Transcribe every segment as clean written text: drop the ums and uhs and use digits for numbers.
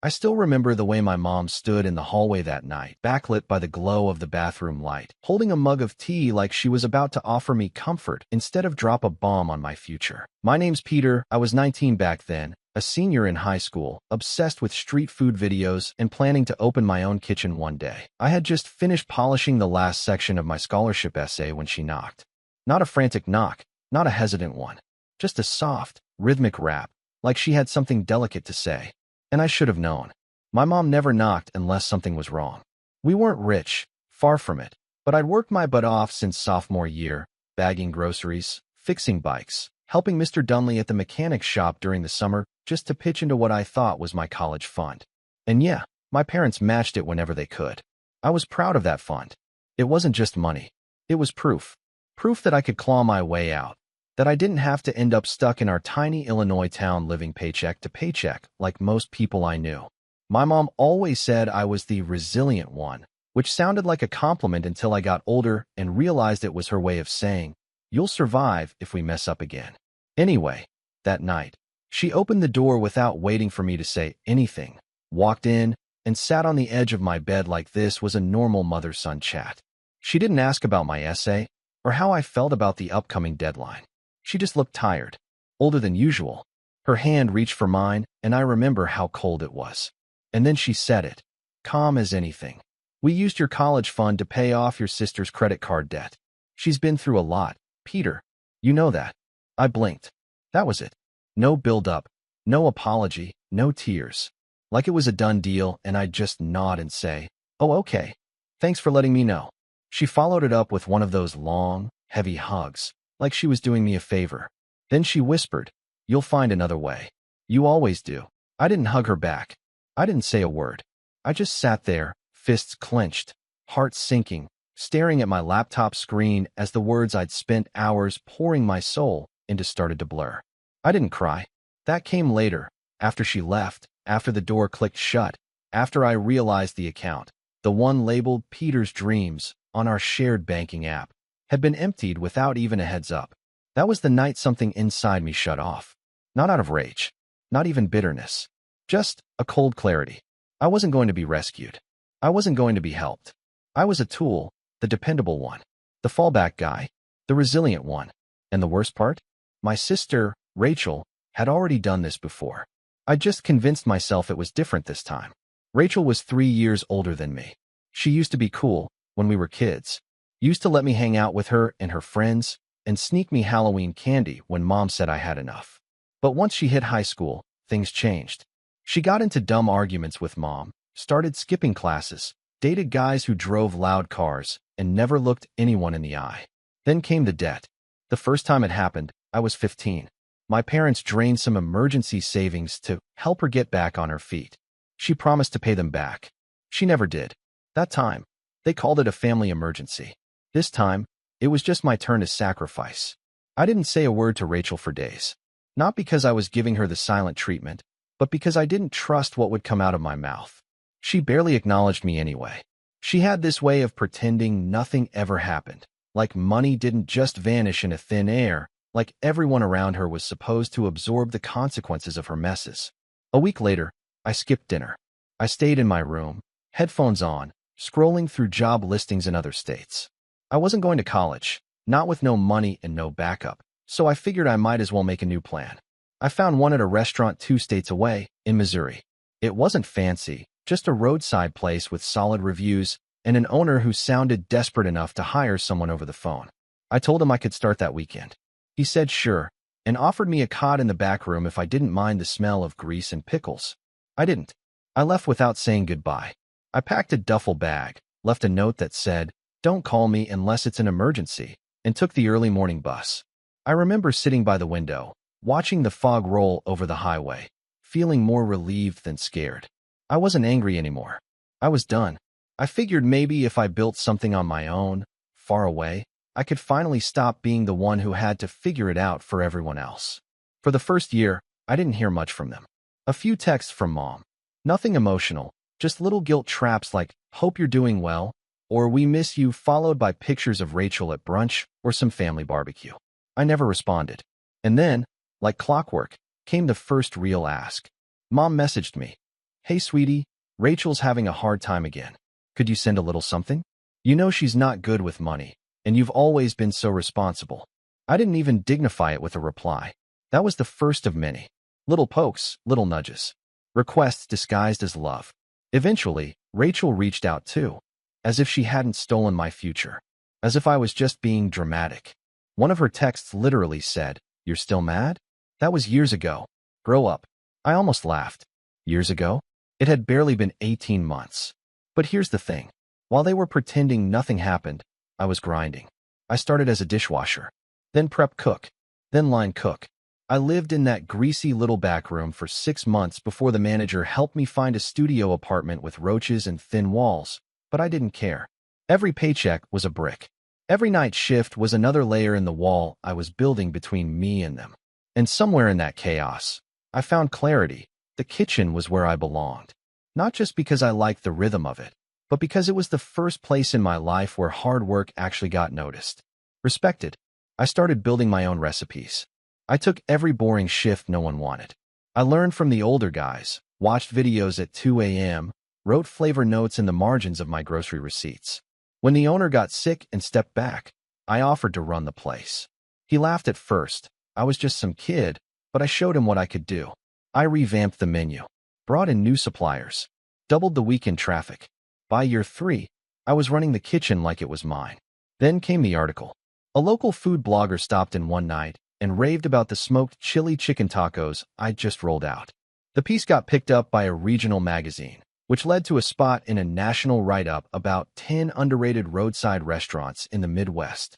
I still remember the way my mom stood in the hallway that night, backlit by the glow of the bathroom light, holding a mug of tea like she was about to offer me comfort instead of drop a bomb on my future. My name's Peter. I was 19 back then, a senior in high school, obsessed with street food videos and planning to open my own kitchen one day. I had just finished polishing the last section of my scholarship essay when she knocked. Not a frantic knock, not a hesitant one, just a soft, rhythmic rap, like she had something delicate to say. And I should have known. My mom never knocked unless something was wrong. We weren't rich, far from it, but I'd worked my butt off since sophomore year, bagging groceries, fixing bikes, helping Mr. Dunley at the mechanic shop during the summer just to pitch into what I thought was my college fund. And yeah, my parents matched it whenever they could. I was proud of that fund. It wasn't just money. It was proof. Proof that I could claw my way out, that I didn't have to end up stuck in our tiny Illinois town living paycheck to paycheck like most people I knew. My mom always said I was the resilient one, which sounded like a compliment until I got older and realized it was her way of saying, "You'll survive if we mess up again." Anyway, that night, she opened the door without waiting for me to say anything, walked in, and sat on the edge of my bed like this was a normal mother-son chat. She didn't ask about my essay or how I felt about the upcoming deadline. She just looked tired, older than usual. Her hand reached for mine, and I remember how cold it was. And then she said it, calm as anything. "We used your college fund to pay off your sister's credit card debt. She's been through a lot, Peter. You know that." I blinked. That was it. No build-up, no apology, no tears. Like it was a done deal, and I'd just nod and say, "Oh, okay. Thanks for letting me know." She followed it up with one of those long, heavy hugs, like she was doing me a favor. Then she whispered, "You'll find another way. You always do." I didn't hug her back. I didn't say a word. I just sat there, fists clenched, heart sinking, staring at my laptop screen as the words I'd spent hours pouring my soul into started to blur. I didn't cry. That came later, after she left, after the door clicked shut, after I realized the account, the one labeled Peter's Dreams, on our shared banking app, had been emptied without even a heads up. That was the night something inside me shut off. Not out of rage, not even bitterness, just a cold clarity. I wasn't going to be rescued. I wasn't going to be helped. I was a tool, the dependable one, the fallback guy, the resilient one. And the worst part? My sister, Rachel, had already done this before. I just convinced myself it was different this time. Rachel was 3 years older than me. She used to be cool when we were kids. Used to let me hang out with her and her friends and sneak me Halloween candy when Mom said I had enough. But once she hit high school, things changed. She got into dumb arguments with Mom, started skipping classes, dated guys who drove loud cars, and never looked anyone in the eye. Then came the debt. The first time it happened, I was 15. My parents drained some emergency savings to help her get back on her feet. She promised to pay them back. She never did. That time, they called it a family emergency. This time, it was just my turn to sacrifice. I didn't say a word to Rachel for days. Not because I was giving her the silent treatment, but because I didn't trust what would come out of my mouth. She barely acknowledged me anyway. She had this way of pretending nothing ever happened, like money didn't just vanish into thin air, like everyone around her was supposed to absorb the consequences of her messes. A week later, I skipped dinner. I stayed in my room, headphones on, scrolling through job listings in other states. I wasn't going to college, not with no money and no backup, so I figured I might as well make a new plan. I found one at a restaurant 2 states away, in Missouri. It wasn't fancy, just a roadside place with solid reviews and an owner who sounded desperate enough to hire someone over the phone. I told him I could start that weekend. He said sure, and offered me a cot in the back room if I didn't mind the smell of grease and pickles. I didn't. I left without saying goodbye. I packed a duffel bag, left a note that said, "Don't call me unless it's an emergency," and took the early morning bus. I remember sitting by the window, watching the fog roll over the highway, feeling more relieved than scared. I wasn't angry anymore. I was done. I figured maybe if I built something on my own, far away, I could finally stop being the one who had to figure it out for everyone else. For the first year, I didn't hear much from them. A few texts from Mom. Nothing emotional, just little guilt traps like, "Hope you're doing well," or "We miss you," followed by pictures of Rachel at brunch or some family barbecue. I never responded. And then, like clockwork, came the first real ask. Mom messaged me. "Hey, sweetie, Rachel's having a hard time again. Could you send a little something? You know she's not good with money, and you've always been so responsible." I didn't even dignify it with a reply. That was the first of many. Little pokes, little nudges. Requests disguised as love. Eventually, Rachel reached out too, as if she hadn't stolen my future, as if I was just being dramatic. One of her texts literally said, "You're still mad?" That was years ago. Grow up. I almost laughed. Years ago? It had barely been 18 months. But here's the thing. While they were pretending nothing happened, I was grinding. I started as a dishwasher, then prep cook, then line cook. I lived in that greasy little back room for 6 months before the manager helped me find a studio apartment with roaches and thin walls, but I didn't care. Every paycheck was a brick. Every night shift was another layer in the wall I was building between me and them. And somewhere in that chaos, I found clarity. The kitchen was where I belonged. Not just because I liked the rhythm of it, but because it was the first place in my life where hard work actually got noticed. Respected. I started building my own recipes. I took every boring shift no one wanted. I learned from the older guys, watched videos at 2 a.m., wrote flavor notes in the margins of my grocery receipts. When the owner got sick and stepped back, I offered to run the place. He laughed at first. I was just some kid, but I showed him what I could do. I revamped the menu, brought in new suppliers, doubled the weekend traffic. By year 3, I was running the kitchen like it was mine. Then came the article. A local food blogger stopped in one night and raved about the smoked chili chicken tacos I'd just rolled out. The piece got picked up by a regional magazine, which led to a spot in a national write-up about 10 underrated roadside restaurants in the Midwest.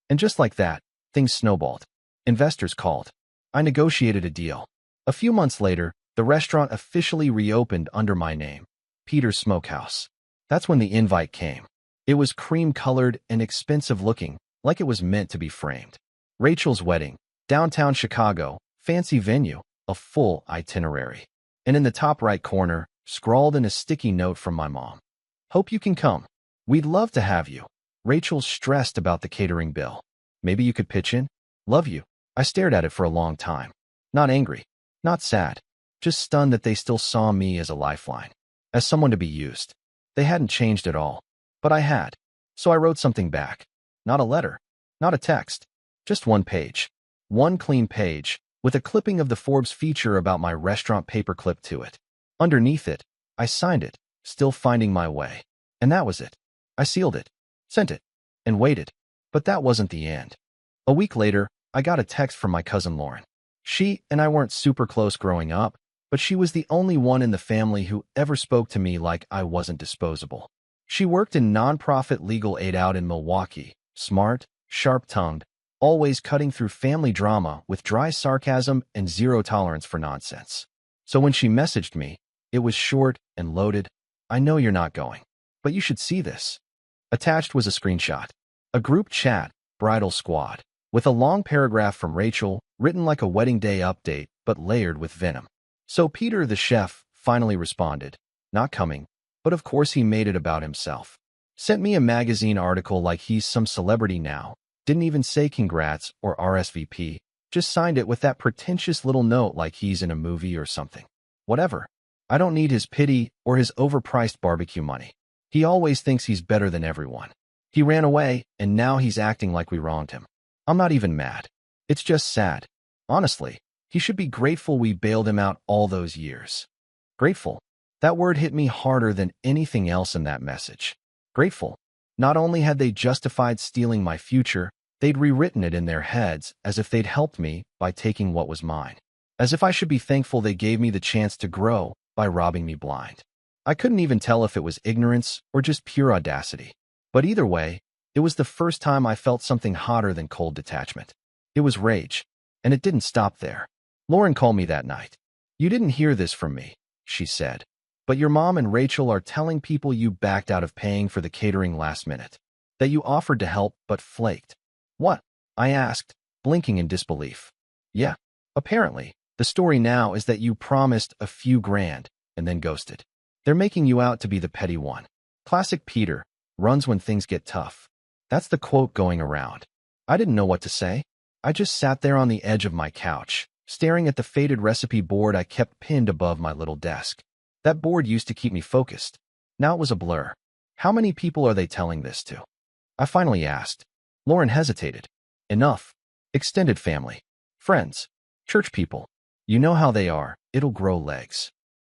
And just like that, things snowballed. Investors called. I negotiated a deal. A few months later, the restaurant officially reopened under my name, Peter's Smokehouse. That's when the invite came. It was cream-colored and expensive-looking, like it was meant to be framed. Rachel's wedding, downtown Chicago, fancy venue, a full itinerary. And in the top right corner, scrawled in a sticky note from my mom, "Hope you can come. We'd love to have you." Rachel's stressed about the catering bill. "Maybe you could pitch in? Love you." I stared at it for a long time. Not angry, not sad, just stunned that they still saw me as a lifeline, as someone to be used. They hadn't changed at all, but I had. So I wrote something back. Not a letter, not a text, just one page. One clean page, with a clipping of the Forbes feature about my restaurant paperclip to it. Underneath it, I signed it, still finding my way. And that was it. I sealed it, sent it, and waited. But that wasn't the end. A week later, I got a text from my cousin Lauren. She and I weren't super close growing up, but she was the only one in the family who ever spoke to me like I wasn't disposable. She worked in nonprofit legal aid out in Milwaukee, smart, sharp-tongued, always cutting through family drama with dry sarcasm and zero tolerance for nonsense. So when she messaged me, it was short and loaded. "I know you're not going, but you should see this." Attached was a screenshot. A group chat, bridal squad, with a long paragraph from Rachel, written like a wedding day update, but layered with venom. So Peter, the chef, finally responded. Not coming, but of course he made it about himself. Sent me a magazine article like he's some celebrity now. Didn't even say congrats or RSVP. Just signed it with that pretentious little note like he's in a movie or something. Whatever. I don't need his pity or his overpriced barbecue money. He always thinks he's better than everyone. He ran away, and now he's acting like we wronged him. I'm not even mad. It's just sad. Honestly, he should be grateful we bailed him out all those years. Grateful. That word hit me harder than anything else in that message. Grateful. Not only had they justified stealing my future, they'd rewritten it in their heads as if they'd helped me by taking what was mine. As if I should be thankful they gave me the chance to grow by robbing me blind. I couldn't even tell if it was ignorance or just pure audacity. But either way, it was the first time I felt something hotter than cold detachment. It was rage, and it didn't stop there. Lauren called me that night. You didn't hear this from me, she said. But your mom and Rachel are telling people you backed out of paying for the catering last minute. That you offered to help but flaked. What? I asked, blinking in disbelief. Yeah, apparently. The story now is that you promised a few grand and then ghosted. They're making you out to be the petty one. Classic Peter, runs when things get tough. That's the quote going around. I didn't know what to say. I just sat there on the edge of my couch, staring at the faded recipe board I kept pinned above my little desk. That board used to keep me focused. Now it was a blur. How many people are they telling this to? I finally asked. Lauren hesitated. Enough. Extended family. Friends. Church people. You know how they are. It'll grow legs.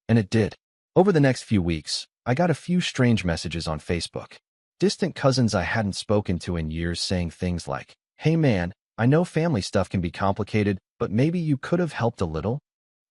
And it did. Over the next few weeks, I got a few strange messages on Facebook. Distant cousins I hadn't spoken to in years saying things like, "Hey man, I know family stuff can be complicated, but maybe you could have helped a little?"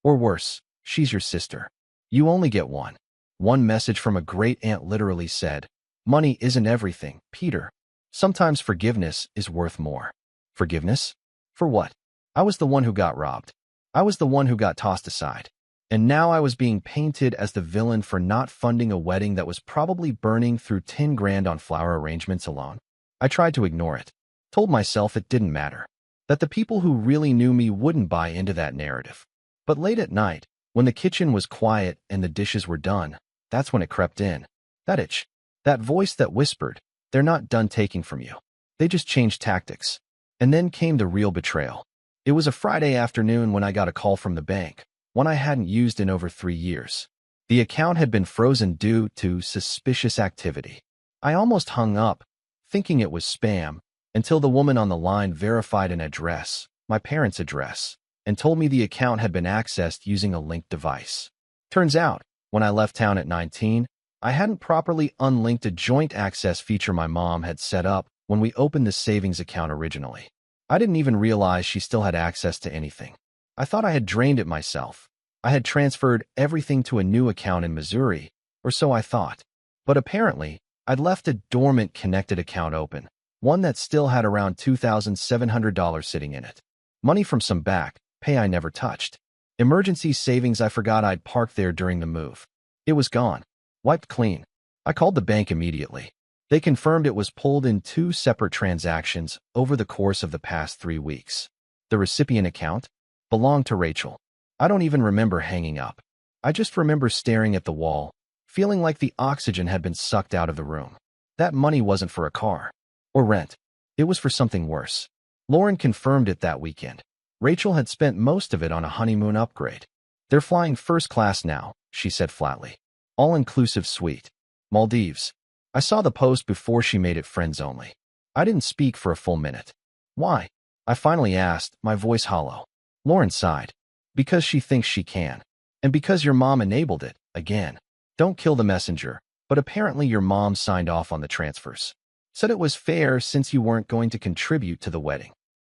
Or worse, "She's your sister. You only get one." One message from a great aunt literally said, "Money isn't everything, Peter. Sometimes forgiveness is worth more." Forgiveness? For what? I was the one who got robbed. I was the one who got tossed aside. And now I was being painted as the villain for not funding a wedding that was probably burning through 10 grand on flower arrangements alone. I tried to ignore it. Told myself it didn't matter. That the people who really knew me wouldn't buy into that narrative. But late at night, when the kitchen was quiet and the dishes were done, that's when it crept in. That itch. That voice that whispered, "They're not done taking from you. They just changed tactics." And then came the real betrayal. It was a Friday afternoon when I got a call from the bank, one I hadn't used in over 3 years. The account had been frozen due to suspicious activity. I almost hung up, thinking it was spam, until the woman on the line verified an address, my parents' address, and told me the account had been accessed using a linked device. Turns out, when I left town at 19, I hadn't properly unlinked a joint access feature my mom had set up when we opened the savings account originally. I didn't even realize she still had access to anything. I thought I had drained it myself. I had transferred everything to a new account in Missouri, or so I thought. But apparently, I'd left a dormant connected account open, one that still had around $2,700 sitting in it. Money from some back pay I never touched. Emergency savings I forgot I'd parked there during the move. It was gone. Wiped clean. I called the bank immediately. They confirmed it was pulled in 2 separate transactions over the course of the past 3 weeks. The recipient account belonged to Rachel. I don't even remember hanging up. I just remember staring at the wall, feeling like the oxygen had been sucked out of the room. That money wasn't for a car or rent. It was for something worse. Lauren confirmed it that weekend. Rachel had spent most of it on a honeymoon upgrade. "They're flying first class now," she said flatly. "All-inclusive suite. Maldives." I saw the post before she made it friends only. I didn't speak for a full minute. "Why?" I finally asked, my voice hollow. Lauren sighed. "Because she thinks she can. And because your mom enabled it, again. Don't kill the messenger, but apparently your mom signed off on the transfers. Said it was fair since you weren't going to contribute to the wedding."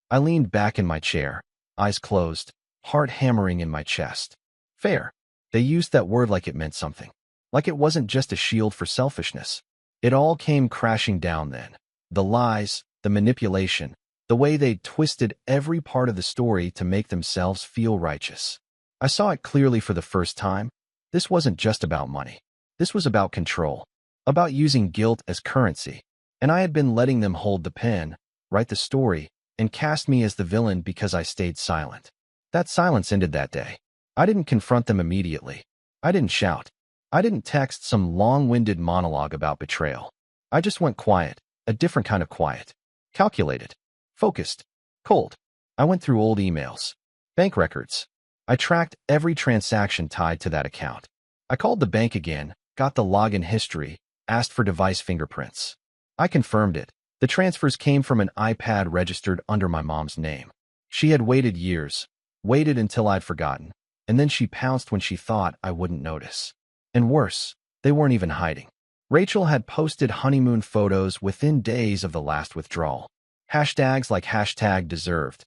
I leaned back in my chair, eyes closed, heart hammering in my chest. Fair. They used that word like it meant something. Like it wasn't just a shield for selfishness. It all came crashing down then. The lies, the manipulation, the way they'd twisted every part of the story to make themselves feel righteous. I saw it clearly for the first time. This wasn't just about money. This was about control, about using guilt as currency. And I had been letting them hold the pen, write the story, and cast me as the villain because I stayed silent. That silence ended that day. I didn't confront them immediately. I didn't shout. I didn't text some long-winded monologue about betrayal. I just went quiet, a different kind of quiet. Calculated. Focused. Cold. I went through old emails. Bank records. I tracked every transaction tied to that account. I called the bank again, got the login history, asked for device fingerprints. I confirmed it. The transfers came from an iPad registered under my mom's name. She had waited years, waited until I'd forgotten, and then she pounced when she thought I wouldn't notice. And worse, they weren't even hiding. Rachel had posted honeymoon photos within days of the last withdrawal. Hashtags like #deserved,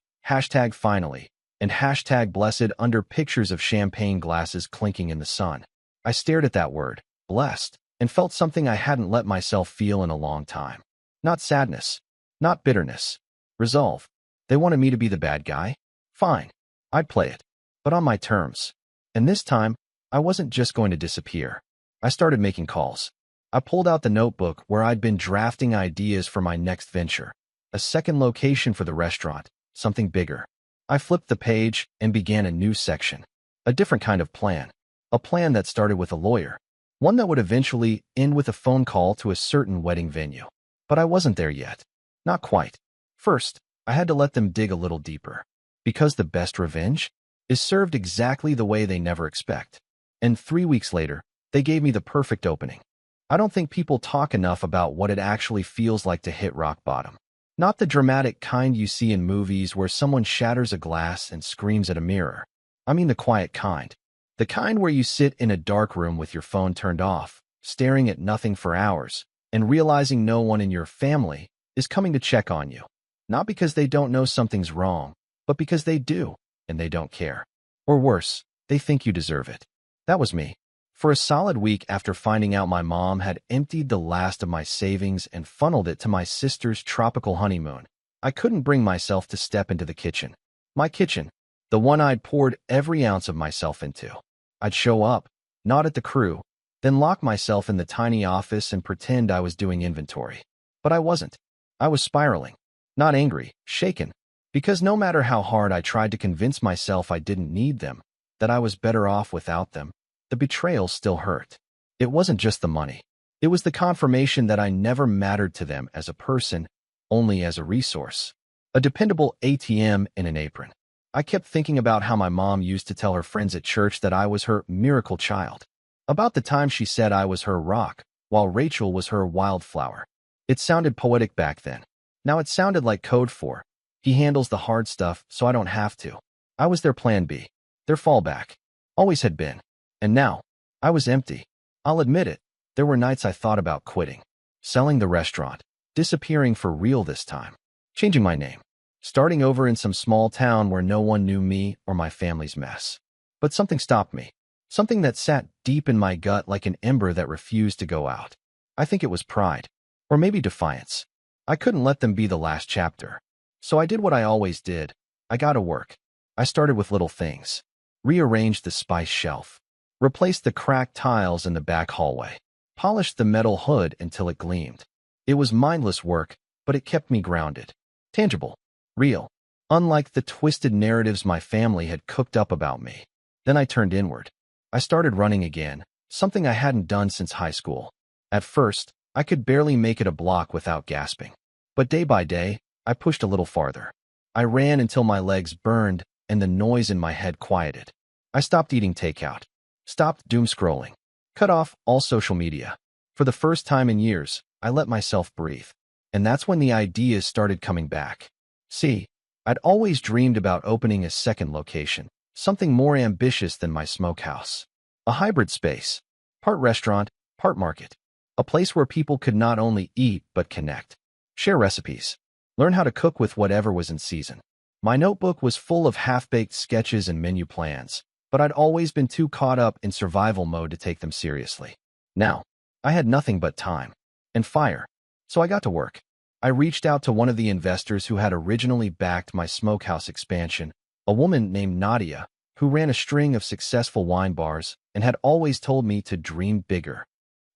#finally, and #blessed under pictures of champagne glasses clinking in the sun. I stared at that word, blessed, and felt something I hadn't let myself feel in a long time. Not sadness, not bitterness. Resolve. They wanted me to be the bad guy? Fine. I'd play it. But on my terms. And this time, I wasn't just going to disappear. I started making calls. I pulled out the notebook where I'd been drafting ideas for my next venture. A second location for the restaurant, something bigger. I flipped the page and began a new section. A different kind of plan. A plan that started with a lawyer. One that would eventually end with a phone call to a certain wedding venue. But I wasn't there yet. Not quite. First, I had to let them dig a little deeper. Because the best revenge is served exactly the way they never expect. And 3 weeks later, They gave me the perfect opening. I don't think people talk enough about what it actually feels like to hit rock bottom. Not the dramatic kind you see in movies where someone shatters a glass and screams at a mirror. I mean the quiet kind. The kind where you sit in a dark room with your phone turned off, staring at nothing for hours, and realizing no one in your family is coming to check on you. Not because they don't know something's wrong, but because they do, and they don't care. Or worse, they think you deserve it. That was me. For a solid week after finding out my mom had emptied the last of my savings and funneled it to my sister's tropical honeymoon, I couldn't bring myself to step into the kitchen. My kitchen, the one I'd poured every ounce of myself into. I'd show up, nod at the crew, then lock myself in the tiny office and pretend I was doing inventory. But I wasn't. I was spiraling. Not angry, shaken. Because no matter how hard I tried to convince myself I didn't need them, that I was better off without them, the betrayal still hurt. It wasn't just the money. It was the confirmation that I never mattered to them as a person, only as a resource. A dependable ATM in an apron. I kept thinking about how my mom used to tell her friends at church that I was her miracle child. About the time she said I was her rock, while Rachel was her wildflower. It sounded poetic back then. Now it sounded like code for, he handles the hard stuff so I don't have to. I was their plan B, their fallback. Always had been. And now, I was empty. I'll admit it, there were nights I thought about quitting. Selling the restaurant. Disappearing for real this time. Changing my name. Starting over in some small town where no one knew me or my family's mess. But something stopped me. Something that sat deep in my gut like an ember that refused to go out. I think it was pride. Or maybe defiance. I couldn't let them be the last chapter. So I did what I always did. I got to work. I started with little things. Rearranged the spice shelf. Replaced the cracked tiles in the back hallway. Polished the metal hood until it gleamed. It was mindless work, but it kept me grounded. Tangible. Real. Unlike the twisted narratives my family had cooked up about me. Then I turned inward. I started running again, something I hadn't done since high school. At first, I could barely make it a block without gasping. But day by day, I pushed a little farther. I ran until my legs burned and the noise in my head quieted. I stopped eating takeout. Stopped doom scrolling. Cut off all social media. For the first time in years, I let myself breathe. And that's when the ideas started coming back. See, I'd always dreamed about opening a second location, something more ambitious than my smokehouse. A hybrid space. Part restaurant, part market. A place where people could not only eat but connect. Share recipes. Learn how to cook with whatever was in season. My notebook was full of half-baked sketches and menu plans, but I'd always been too caught up in survival mode to take them seriously. Now, I had nothing but time. And fire. So I got to work. I reached out to one of the investors who had originally backed my smokehouse expansion, a woman named Nadia, who ran a string of successful wine bars and had always told me to dream bigger.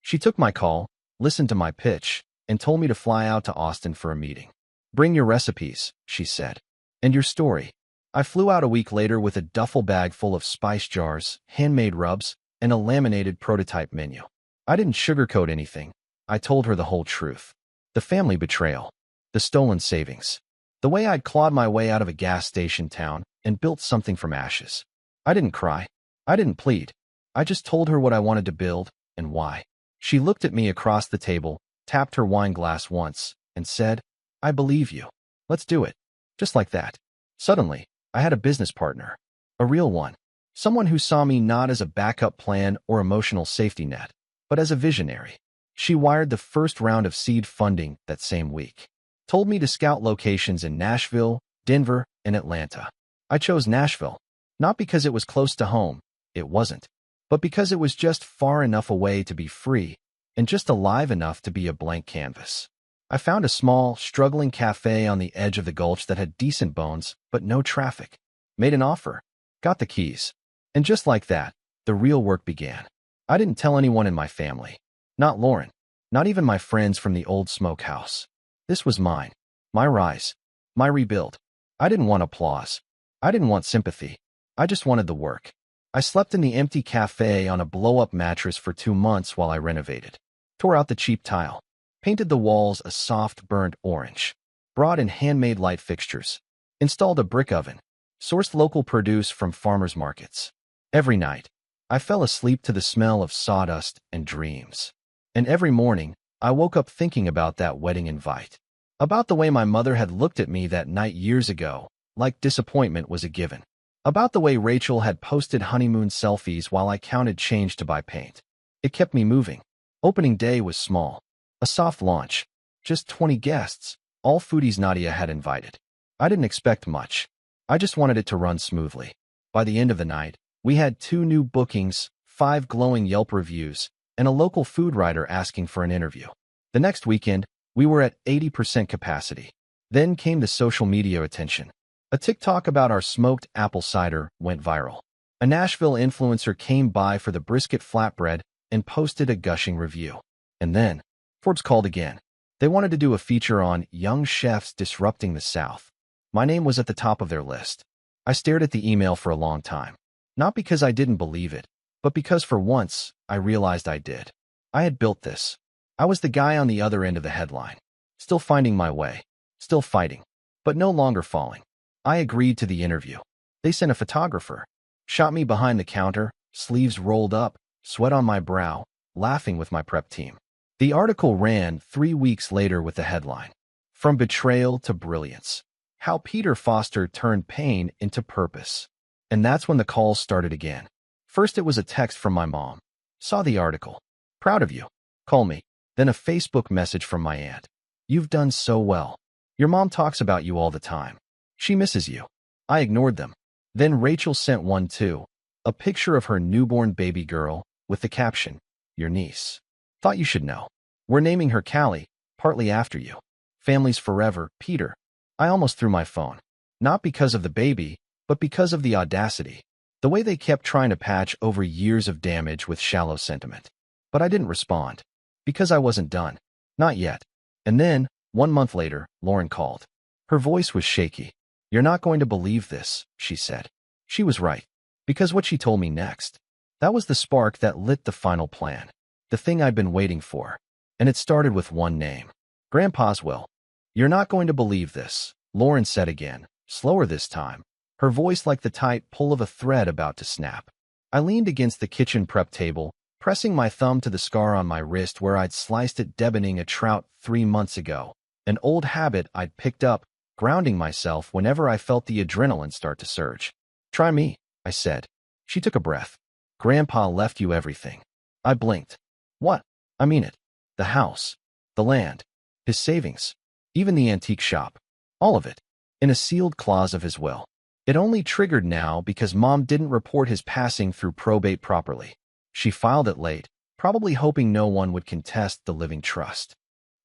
She took my call, listened to my pitch, and told me to fly out to Austin for a meeting. Bring your recipes, she said. And your story. I flew out a week later with a duffel bag full of spice jars, handmade rubs, and a laminated prototype menu. I didn't sugarcoat anything. I told her the whole truth. The family betrayal. The stolen savings. The way I'd clawed my way out of a gas station town and built something from ashes. I didn't cry. I didn't plead. I just told her what I wanted to build and why. She looked at me across the table, tapped her wine glass once, and said, I believe you. Let's do it. Just like that. Suddenly, I had a business partner. A real one. Someone who saw me not as a backup plan or emotional safety net, but as a visionary. She wired the first round of seed funding that same week. Told me to scout locations in Nashville, Denver, and Atlanta. I chose Nashville. Not because it was close to home. It wasn't. But because it was just far enough away to be free, and just alive enough to be a blank canvas. I found a small, struggling cafe on the edge of the gulch that had decent bones, but no traffic. Made an offer. Got the keys. And just like that, the real work began. I didn't tell anyone in my family. Not Lauren. Not even my friends from the old smokehouse. This was mine. My rise. My rebuild. I didn't want applause. I didn't want sympathy. I just wanted the work. I slept in the empty cafe on a blow-up mattress for 2 months while I renovated. Tore out the cheap tile. Painted the walls a soft, burnt orange. Brought in handmade light fixtures. Installed a brick oven. Sourced local produce from farmers markets. Every night, I fell asleep to the smell of sawdust and dreams. And every morning, I woke up thinking about that wedding invite. About the way my mother had looked at me that night years ago, like disappointment was a given. About the way Rachel had posted honeymoon selfies while I counted change to buy paint. It kept me moving. Opening day was small. A soft launch. Just 20 guests, all foodies Nadia had invited. I didn't expect much. I just wanted it to run smoothly. By the end of the night, we had 2 new bookings, 5 glowing Yelp reviews, and a local food writer asking for an interview. The next weekend, we were at 80% capacity. Then came the social media attention. A TikTok about our smoked apple cider went viral. A Nashville influencer came by for the brisket flatbread and posted a gushing review. And then, Forbes called again. They wanted to do a feature on young chefs disrupting the South. My name was at the top of their list. I stared at the email for a long time. Not because I didn't believe it, but because for once, I realized I did. I had built this. I was the guy on the other end of the headline. Still finding my way. Still fighting. But no longer falling. I agreed to the interview. They sent a photographer. Shot me behind the counter, sleeves rolled up, sweat on my brow, laughing with my prep team. The article ran 3 weeks later with the headline, "From Betrayal to Brilliance. How Peter Foster Turned Pain into Purpose." And that's when the calls started again. First it was a text from my mom. "Saw the article. Proud of you. Call me." Then a Facebook message from my aunt. "You've done so well. Your mom talks about you all the time. She misses you." I ignored them. Then Rachel sent one too. A picture of her newborn baby girl with the caption, "Your niece. Thought you should know. We're naming her Callie, partly after you. Family's forever, Peter." I almost threw my phone. Not because of the baby, but because of the audacity. The way they kept trying to patch over years of damage with shallow sentiment. But I didn't respond. Because I wasn't done. Not yet. And then, 1 month later, Lauren called. Her voice was shaky. "You're not going to believe this," she said. She was right. Because what she told me next. That was the spark that lit the final plan. The thing I'd been waiting for. And it started with one name. Grandpa's will. "You're not going to believe this," Lauren said again, slower this time, her voice like the tight pull of a thread about to snap. I leaned against the kitchen prep table, pressing my thumb to the scar on my wrist where I'd sliced it deboning a trout 3 months ago, an old habit I'd picked up, grounding myself whenever I felt the adrenaline start to surge. "Try me," I said. She took a breath. "Grandpa left you everything." I blinked. "What?" "I mean it. The house. The land. His savings. Even the antique shop. All of it. In a sealed clause of his will. It only triggered now because Mom didn't report his passing through probate properly. She filed it late, probably hoping no one would contest the living trust.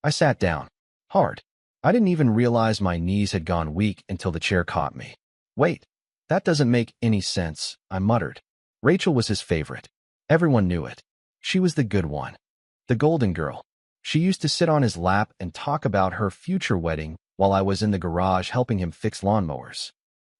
I sat down. Hard. I didn't even realize my knees had gone weak until the chair caught me. "Wait. That doesn't make any sense," I muttered. Rachel was his favorite. Everyone knew it. She was the good one. The golden girl. She used to sit on his lap and talk about her future wedding while I was in the garage helping him fix lawnmowers.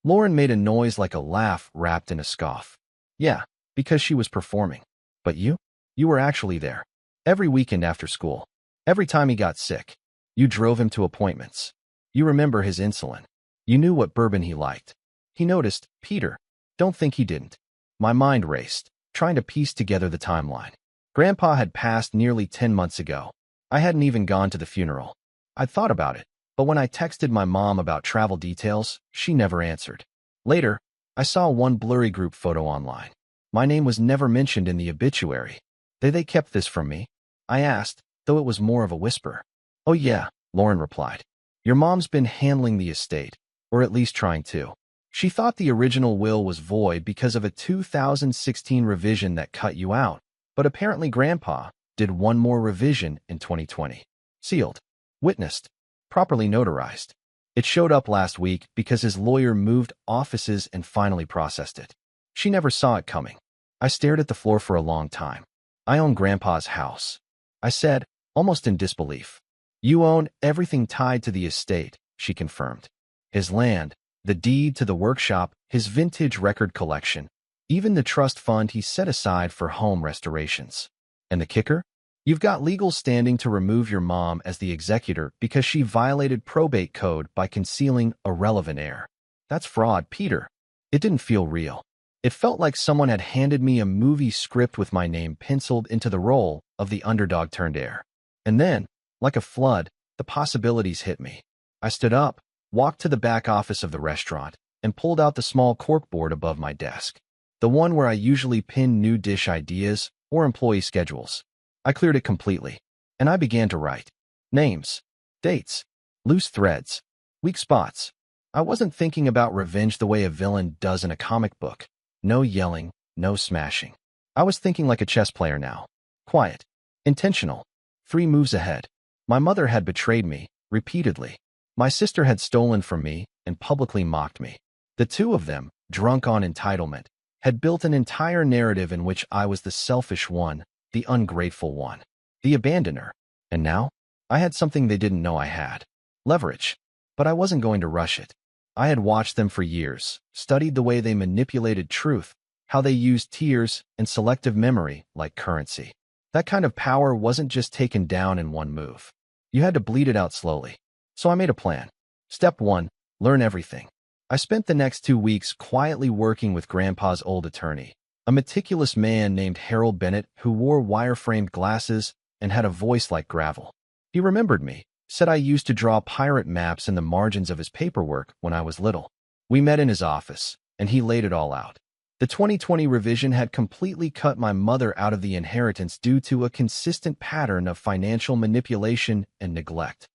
Lauren made a noise like a laugh wrapped in a scoff. "Yeah, because she was performing. But you? You were actually there. Every weekend after school. Every time he got sick. You drove him to appointments. You remember his insulin. You knew what bourbon he liked. He noticed, Peter. Don't think he didn't." My mind raced, trying to piece together the timeline. Grandpa had passed nearly 10 months ago. I hadn't even gone to the funeral. I'd thought about it, but when I texted my mom about travel details, she never answered. Later, I saw one blurry group photo online. My name was never mentioned in the obituary. They kept this from me? I asked, though it was more of a whisper. "Oh yeah," Lauren replied. "Your mom's been handling the estate, or at least trying to. She thought the original will was void because of a 2016 revision that cut you out, but apparently Grandpa did one more revision in 2020. Sealed. Witnessed. Properly notarized. It showed up last week because his lawyer moved offices and finally processed it. She never saw it coming." I stared at the floor for a long time. "I own Grandpa's house," I said, almost in disbelief. "You own everything tied to the estate," she confirmed. "His land, the deed to the workshop, his vintage record collection, even the trust fund he set aside for home restorations. And the kicker? You've got legal standing to remove your mom as the executor because she violated probate code by concealing a relevant heir. That's fraud, Peter." It didn't feel real. It felt like someone had handed me a movie script with my name penciled into the role of the underdog turned heir. And then, like a flood, the possibilities hit me. I stood up, walked to the back office of the restaurant, and pulled out the small corkboard above my desk, the one where I usually pin new dish ideas or employee schedules. I cleared it completely, and I began to write. Names, dates, loose threads, weak spots. I wasn't thinking about revenge the way a villain does in a comic book. No yelling, no smashing. I was thinking like a chess player now. Quiet, intentional, 3 moves ahead. My mother had betrayed me, repeatedly. My sister had stolen from me and publicly mocked me. The two of them, drunk on entitlement, had built an entire narrative in which I was the selfish one, the ungrateful one, the abandoner. And now, I had something they didn't know I had. Leverage. But I wasn't going to rush it. I had watched them for years, studied the way they manipulated truth, how they used tears and selective memory like currency. That kind of power wasn't just taken down in one move. You had to bleed it out slowly. So I made a plan. Step 1, learn everything. I spent the next 2 weeks quietly working with Grandpa's old attorney, a meticulous man named Harold Bennett who wore wire-framed glasses and had a voice like gravel. He remembered me, said I used to draw pirate maps in the margins of his paperwork when I was little. We met in his office, and he laid it all out. The 2020 revision had completely cut my mother out of the inheritance due to a consistent pattern of financial manipulation and neglect.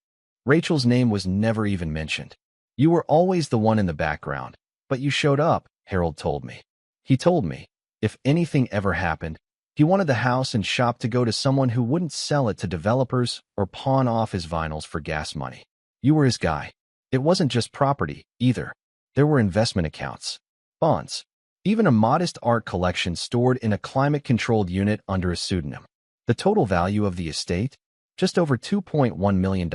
Rachel's name was never even mentioned. You were always the one in the background, but you showed up, Harold told me. He told me, if anything ever happened, he wanted the house and shop to go to someone who wouldn't sell it to developers or pawn off his vinyls for gas money. You were his guy. It wasn't just property, either. There were investment accounts, bonds, even a modest art collection stored in a climate-controlled unit under a pseudonym. The total value of the estate? Just over $2.1 million.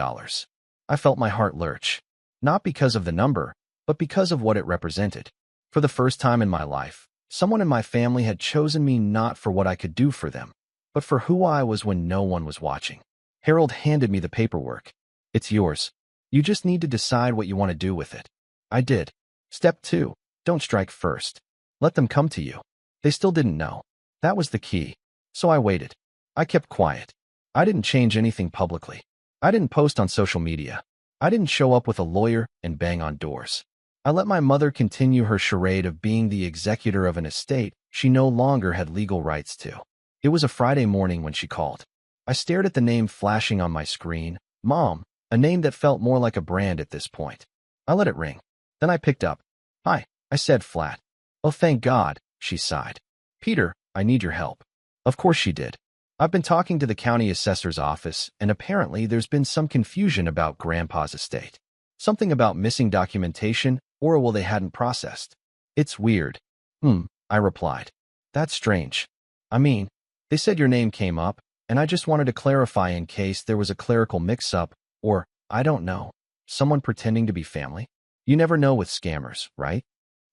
I felt my heart lurch, not because of the number, but because of what it represented. For the first time in my life, someone in my family had chosen me not for what I could do for them, but for who I was when no one was watching. Harold handed me the paperwork. It's yours. You just need to decide what you want to do with it. I did. Step 2, don't strike first. Let them come to you. They still didn't know. That was the key. So I waited. I kept quiet. I didn't change anything publicly. I didn't post on social media. I didn't show up with a lawyer and bang on doors. I let my mother continue her charade of being the executor of an estate she no longer had legal rights to. It was a Friday morning when she called. I stared at the name flashing on my screen, Mom, a name that felt more like a brand at this point. I let it ring. Then I picked up. Hi, I said flat. Oh, thank God, she sighed. Peter, I need your help. Of course she did. I've been talking to the county assessor's office, and apparently there's been some confusion about Grandpa's estate. Something about missing documentation, or a will they hadn't processed. It's weird. I replied. That's strange. I mean, they said your name came up, and I just wanted to clarify in case there was a clerical mix-up, or, I don't know, someone pretending to be family. You never know with scammers, right?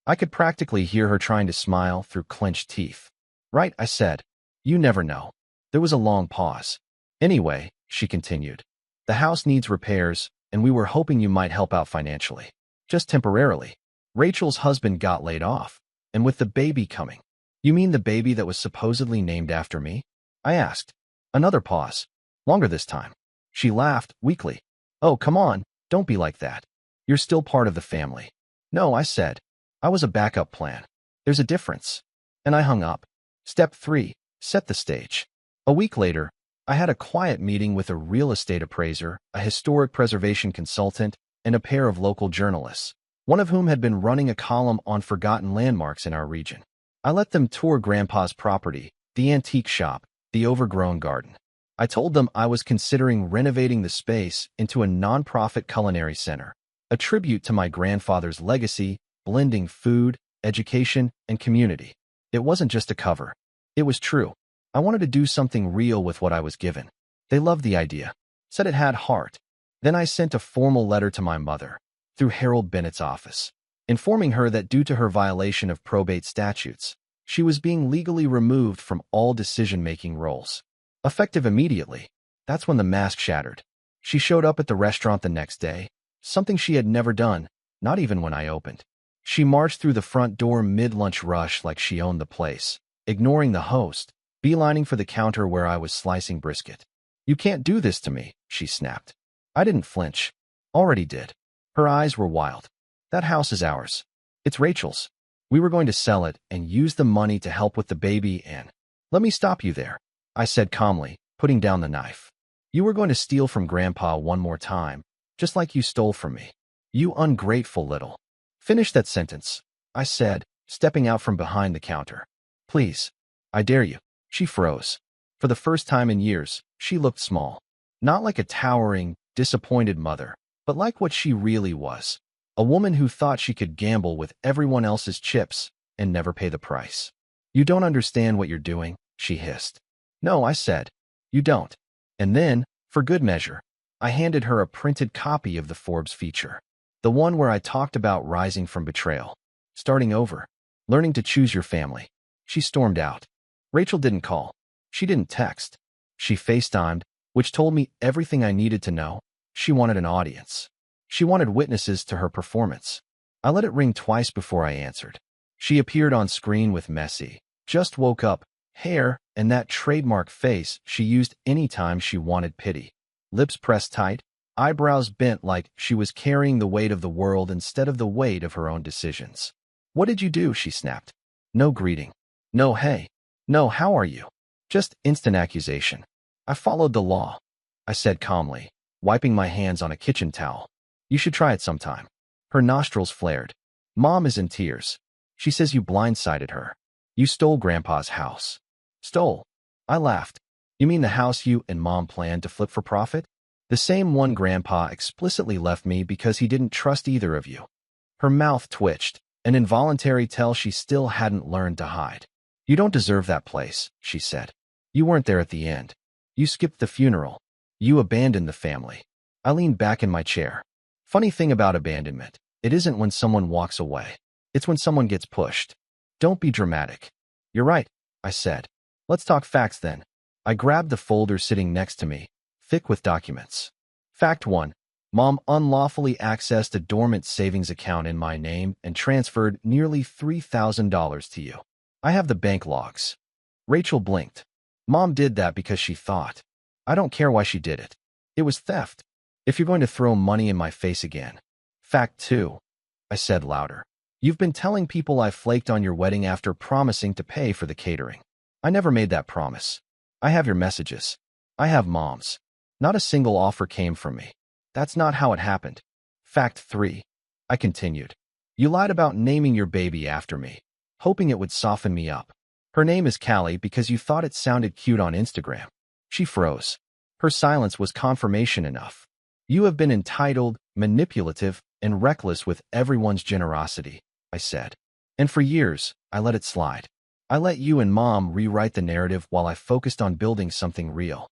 I could practically hear her trying to smile through clenched teeth. Right, I said. You never know. There was a long pause. Anyway, she continued, the house needs repairs, and we were hoping you might help out financially. Just temporarily. Rachel's husband got laid off, and with the baby coming. You mean the baby that was supposedly named after me? I asked. Another pause. Longer this time. She laughed, weakly. Oh, come on, don't be like that. You're still part of the family. No, I said. I was a backup plan. There's a difference. And I hung up. Step 3, set the stage. A week later, I had a quiet meeting with a real estate appraiser, a historic preservation consultant, and a pair of local journalists, one of whom had been running a column on forgotten landmarks in our region. I let them tour Grandpa's property, the antique shop, the overgrown garden. I told them I was considering renovating the space into a nonprofit culinary center, a tribute to my grandfather's legacy, blending food, education, and community. It wasn't just a cover. It was true. I wanted to do something real with what I was given. They loved the idea, said it had heart. Then I sent a formal letter to my mother, through Harold Bennett's office, informing her that due to her violation of probate statutes, she was being legally removed from all decision-making roles. Effective immediately. That's when the mask shattered. She showed up at the restaurant the next day, something she had never done, not even when I opened. She marched through the front door mid-lunch rush like she owned the place, ignoring the host, beelining for the counter where I was slicing brisket. "You can't do this to me," she snapped. I didn't flinch. Already did. Her eyes were wild. "That house is ours. It's Rachel's. We were going to sell it and use the money to help with the baby and—" "Let me stop you there," I said calmly, putting down the knife. "You were going to steal from Grandpa one more time, just like you stole from me. You ungrateful little—" "Finish that sentence," I said, stepping out from behind the counter. "Please. I dare you." She froze. For the first time in years, she looked small. Not like a towering, disappointed mother, but like what she really was. A woman who thought she could gamble with everyone else's chips and never pay the price. "You don't understand what you're doing," she hissed. "No," I said. "You don't." And then, for good measure, I handed her a printed copy of the Forbes feature. The one where I talked about rising from betrayal, starting over, learning to choose your family. She stormed out. Rachel didn't call. She didn't text. She FaceTimed, which told me everything I needed to know. She wanted an audience. She wanted witnesses to her performance. I let it ring twice before I answered. She appeared on screen with messy, just woke up, hair, and that trademark face she used anytime she wanted pity. Lips pressed tight, eyebrows bent like she was carrying the weight of the world instead of the weight of her own decisions. "What did you do?" she snapped. No greeting. No hey. No how are you. Just instant accusation. "I followed the law," I said calmly, wiping my hands on a kitchen towel. "You should try it sometime." Her nostrils flared. "Mom is in tears. She says you blindsided her. You stole Grandpa's house." "Stole?" I laughed. "You mean the house you and Mom planned to flip for profit? The same one Grandpa explicitly left me because he didn't trust either of you." Her mouth twitched, an involuntary tell she still hadn't learned to hide. "You don't deserve that place," she said. "You weren't there at the end. You skipped the funeral. You abandoned the family." I leaned back in my chair. Funny thing about abandonment, it isn't when someone walks away. It's when someone gets pushed. "Don't be dramatic." "You're right," I said. "Let's talk facts then." I grabbed the folder sitting next to me, thick with documents. Fact 1. Mom unlawfully accessed a dormant savings account in my name and transferred nearly $3,000 to you. I have the bank logs. Rachel blinked. "Mom did that because she thought." "I don't care why she did it. It was theft. If you're going to throw money in my face again." Fact 2. I said louder. "You've been telling people I flaked on your wedding after promising to pay for the catering. I never made that promise. I have your messages. I have Mom's. Not a single offer came from me. That's not how it happened." Fact 3. I continued. "You lied about naming your baby after me, hoping it would soften me up. Her name is Callie because you thought it sounded cute on Instagram." She froze. Her silence was confirmation enough. "You have been entitled, manipulative, and reckless with everyone's generosity," I said. "And for years, I let it slide. I let you and Mom rewrite the narrative while I focused on building something real."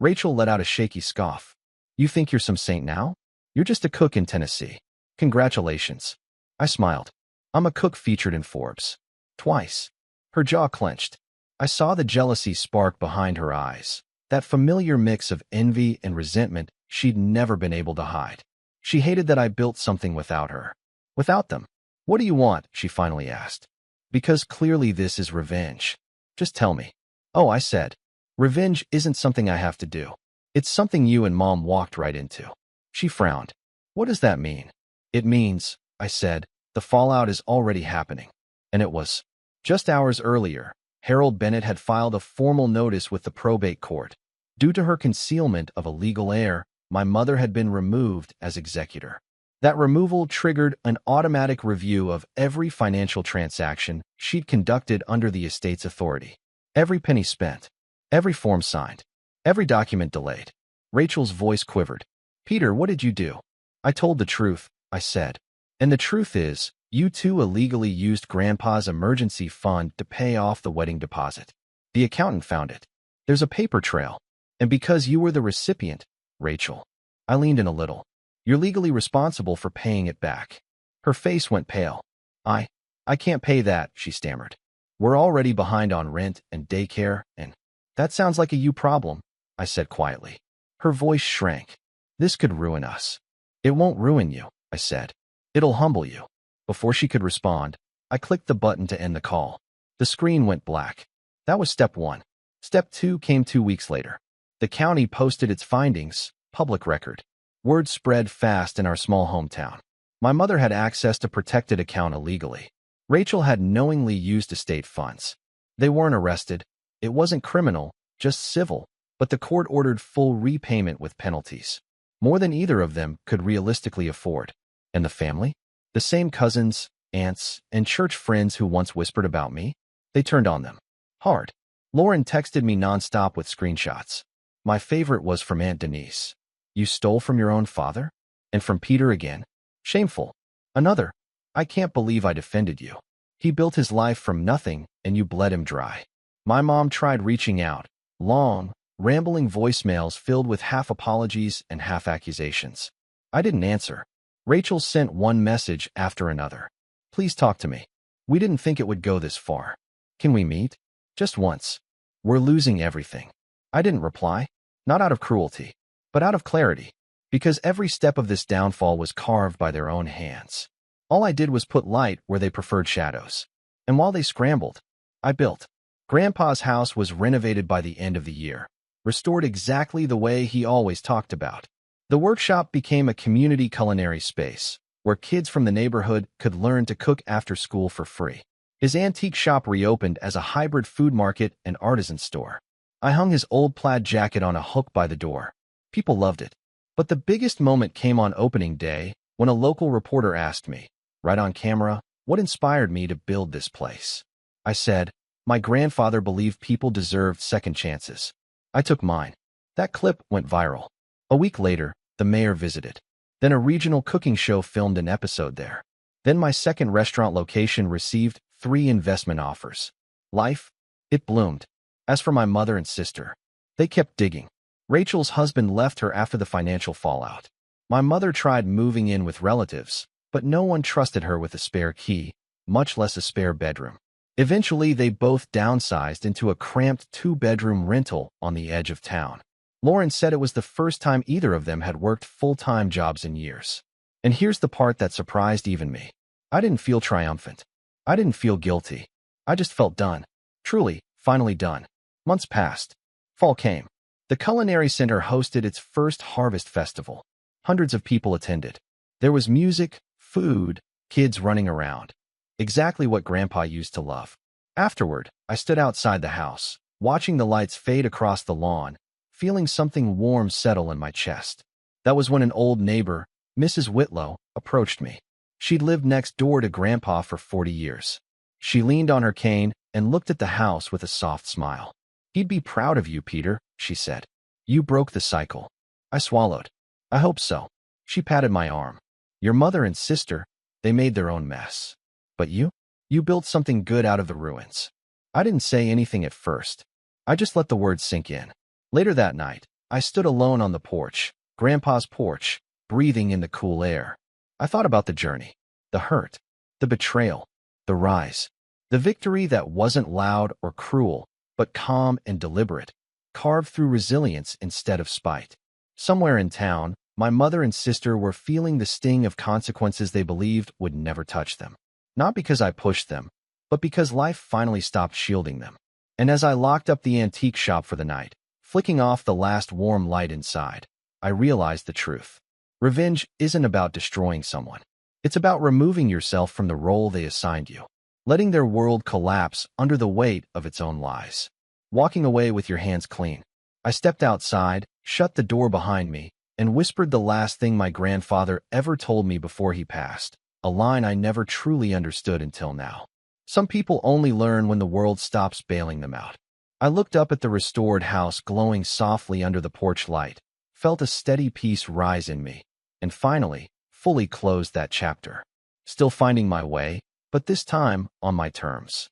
Rachel let out a shaky scoff. "You think you're some saint now? You're just a cook in Tennessee. Congratulations." I smiled. "I'm a cook featured in Forbes. Twice." Her jaw clenched. I saw the jealousy spark behind her eyes, that familiar mix of envy and resentment she'd never been able to hide. She hated that I built something without her. Without them. "What do you want?" she finally asked. "Because clearly this is revenge. Just tell me." "Oh," I said. "Revenge isn't something I have to do. It's something you and Mom walked right into." She frowned. "What does that mean?" "It means," I said, "the fallout is already happening." And it was. Just hours earlier, Harold Bennett had filed a formal notice with the probate court. Due to her concealment of a legal heir, my mother had been removed as executor. That removal triggered an automatic review of every financial transaction she'd conducted under the estate's authority. Every penny spent. Every form signed. Every document delayed. Rachel's voice quivered. "Peter, what did you do?" "I told the truth," I said. "And the truth is, you two illegally used Grandpa's emergency fund to pay off the wedding deposit. The accountant found it. There's a paper trail. And because you were the recipient, Rachel," I leaned in a little, "you're legally responsible for paying it back." Her face went pale. I can't pay that," she stammered. "We're already behind on rent and daycare, and—" "That sounds like a you problem," I said quietly. Her voice shrank. "This could ruin us." "It won't ruin you," I said. "It'll humble you." Before she could respond, I clicked the button to end the call. The screen went black. That was step 1. Step 2 came 2 weeks later. The county posted its findings, public record. Word spread fast in our small hometown. My mother had access to protected account illegally. Rachel had knowingly used estate funds. They weren't arrested. It wasn't criminal, just civil, but the court ordered full repayment with penalties. More than either of them could realistically afford. And the family? The same cousins, aunts, and church friends who once whispered about me? They turned on them. Hard. Lauren texted me nonstop with screenshots. My favorite was from Aunt Denise. You stole from your own father? And from Peter again? Shameful. Another. I can't believe I defended you. He built his life from nothing, and you bled him dry. My mom tried reaching out. Long, rambling voicemails filled with half apologies and half accusations. I didn't answer. Rachel sent one message after another. Please talk to me. We didn't think it would go this far. Can we meet? Just once. We're losing everything. I didn't reply. Not out of cruelty, but out of clarity. Because every step of this downfall was carved by their own hands. All I did was put light where they preferred shadows. And while they scrambled, I built. Grandpa's house was renovated by the end of the year, restored exactly the way he always talked about. The workshop became a community culinary space, where kids from the neighborhood could learn to cook after school for free. His antique shop reopened as a hybrid food market and artisan store. I hung his old plaid jacket on a hook by the door. People loved it. But the biggest moment came on opening day when a local reporter asked me, right on camera, what inspired me to build this place. I said, my grandfather believed people deserved second chances. I took mine. That clip went viral. A week later, the mayor visited. Then a regional cooking show filmed an episode there. Then my second restaurant location received 3 investment offers. Life, it bloomed. As for my mother and sister, they kept digging. Rachel's husband left her after the financial fallout. My mother tried moving in with relatives, but no one trusted her with a spare key, much less a spare bedroom. Eventually, they both downsized into a cramped 2-bedroom rental on the edge of town. Lauren said it was the first time either of them had worked full-time jobs in years. And here's the part that surprised even me. I didn't feel triumphant. I didn't feel guilty. I just felt done. Truly, finally done. Months passed. Fall came. The Culinary Center hosted its first harvest festival. Hundreds of people attended. There was music, food, kids running around. Exactly what Grandpa used to love. Afterward, I stood outside the house, watching the lights fade across the lawn, feeling something warm settle in my chest. That was when an old neighbor, Mrs. Whitlow, approached me. She'd lived next door to Grandpa for 40 years. She leaned on her cane and looked at the house with a soft smile. He'd be proud of you, Peter, she said. You broke the cycle. I swallowed. I hope so. She patted my arm. Your mother and sister, they made their own mess. But you? You built something good out of the ruins. I didn't say anything at first. I just let the words sink in. Later that night, I stood alone on the porch, Grandpa's porch, breathing in the cool air. I thought about the journey, the hurt, the betrayal, the rise, the victory that wasn't loud or cruel, but calm and deliberate, carved through resilience instead of spite. Somewhere in town, my mother and sister were feeling the sting of consequences they believed would never touch them. Not because I pushed them, but because life finally stopped shielding them. And as I locked up the antique shop for the night, flicking off the last warm light inside, I realized the truth. Revenge isn't about destroying someone. It's about removing yourself from the role they assigned you, letting their world collapse under the weight of its own lies. Walking away with your hands clean. I stepped outside, shut the door behind me, and whispered the last thing my grandfather ever told me before he passed, a line I never truly understood until now. Some people only learn when the world stops bailing them out. I looked up at the restored house glowing softly under the porch light, felt a steady peace rise in me, and finally, fully closed that chapter. Still finding my way, but this time on my terms.